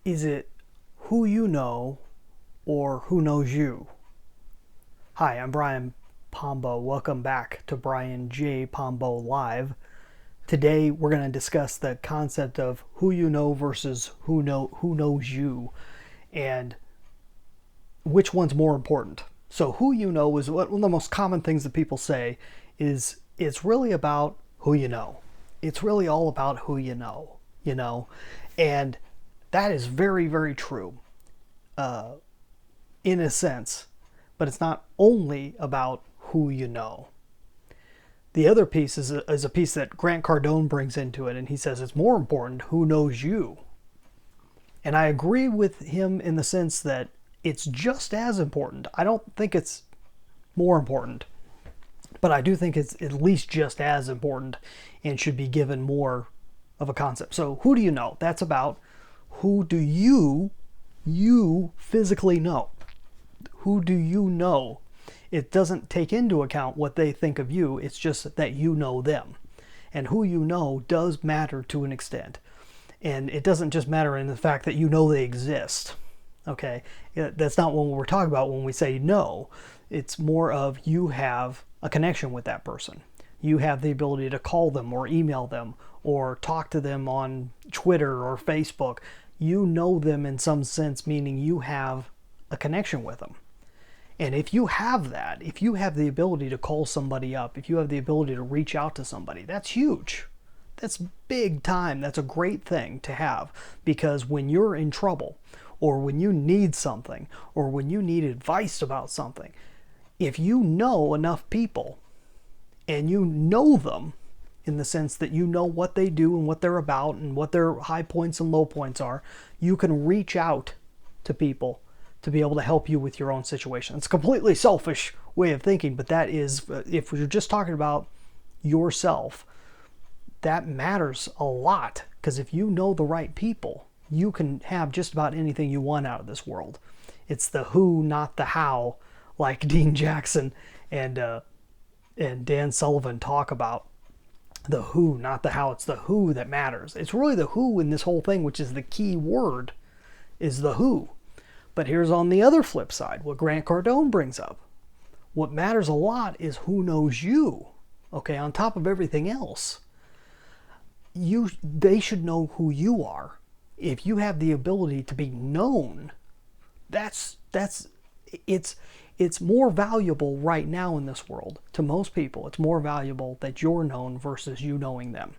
Is it who you know or who knows you? Hi, I'm Brian Pombo. Welcome back to Brian J. Pombo Live. Today we're going to discuss the concept of who you know versus who knows you, and which one's more important. So who you know is one of the most common things that people say is it's really about who you know. It's really all about who you know, and that is very, very true in a sense, but it's not only about who you know. The other piece is a piece that Grant Cardone brings into it, and he says it's more important who knows you. And I agree with him in the sense that it's just as important. I don't think it's more important, but I do think it's at least just as important and should be given more of a concept. So who do you know? That's about who do you physically know. Who do you know? It doesn't take into account what they think of you. It's just that you know them. And who you know does matter to an extent. And it doesn't just matter in the fact that you know they exist. Okay? That's not what we're talking about when we say know. It's more of you have a connection with that person. You have the ability to call them or email them or talk to them on Twitter or Facebook. You know them in some sense, meaning you have a connection with them. And if you have that, if you have the ability to call somebody up, if you have the ability to reach out to somebody, that's huge. That's big time. That's a great thing to have, because when you're in trouble or when you need something or when you need advice about something, if you know enough people and you know them in the sense that you know what they do and what they're about and what their high points and low points are, you can reach out to people to be able to help you with your own situation. It's a completely selfish way of thinking, but that is, if you're just talking about yourself, that matters a lot, because if you know the right people, you can have just about anything you want out of this world. It's the who, not the how, like Dean Jackson and Dan Sullivan talk about. The who, not the how. It's the who that matters. It's really the who in this whole thing, which is the key word, is the who. But here's on the other flip side, what Grant Cardone brings up. What matters a lot is who knows you. Okay, on top of everything else, they should know who you are. If you have the ability to be known, it's more valuable right now in this world. To most people, it's more valuable that you're known versus you knowing them.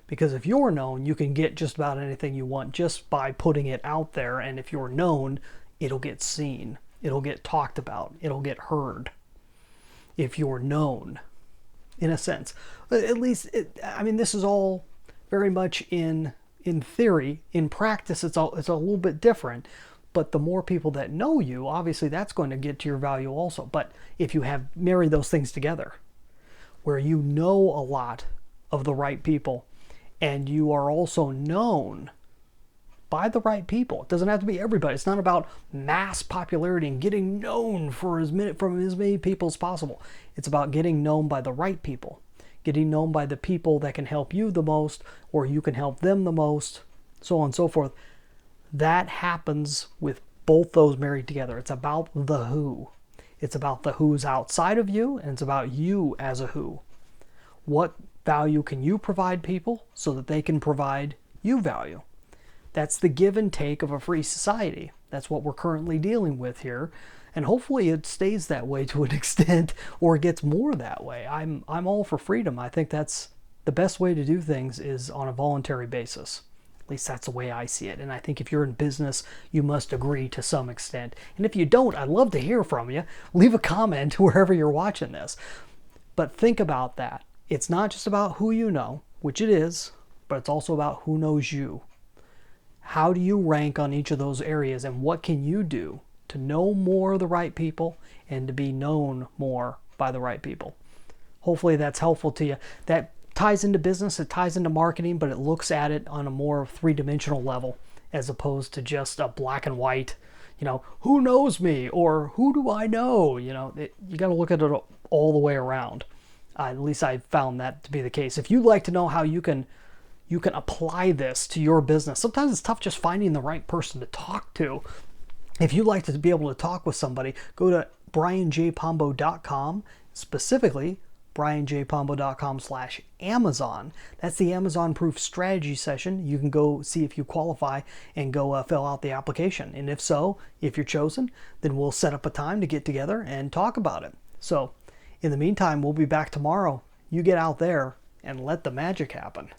Because if you're known, you can get just about anything you want just by putting it out there. And if you're known, it'll get seen. It'll get talked about. It'll get heard. If you're known, in a sense. At least, this is all very much in theory. In practice, it's a little bit different. But the more people that know you, obviously that's going to get to your value also. But if you have married those things together, where you know a lot of the right people, and you are also known by the right people. It doesn't have to be everybody. It's not about mass popularity and getting known from as many people as possible. It's about getting known by the right people. Getting known by the people that can help you the most, or you can help them the most, so on and so forth. That happens with both those married together. It's about the who. It's about the who's outside of you, and it's about you as a who. What value can you provide people so that they can provide you value? That's the give and take of a free society. That's what we're currently dealing with here. And hopefully it stays that way to an extent, or it gets more that way. I'm all for freedom. I think that's the best way to do things, is on a voluntary basis. At least that's the way I see it. And I think if you're in business, you must agree to some extent. And if you don't, I'd love to hear from you. Leave a comment wherever you're watching this. But think about that. It's not just about who you know, which it is, but it's also about who knows you. How do you rank on each of those areas, and what can you do to know more of the right people and to be known more by the right people? Hopefully that's helpful to you. That ties into business, it ties into marketing, but it looks at it on a more three-dimensional level as opposed to just a black and white, who knows me or who do I know? You got to look at it all the way around. At least I found that to be the case. If you'd like to know how you can you can apply this to your business. Sometimes it's tough just finding the right person to talk to. If you'd like to be able to talk with somebody, go to brianjpombo.com, specifically brianjpombo.com/Amazon. That's the Amazon Proof Strategy session. You can go see if you qualify and go fill out the application. And if so, if you're chosen, then we'll set up a time to get together and talk about it. So in the meantime, we'll be back tomorrow. You get out there and let the magic happen.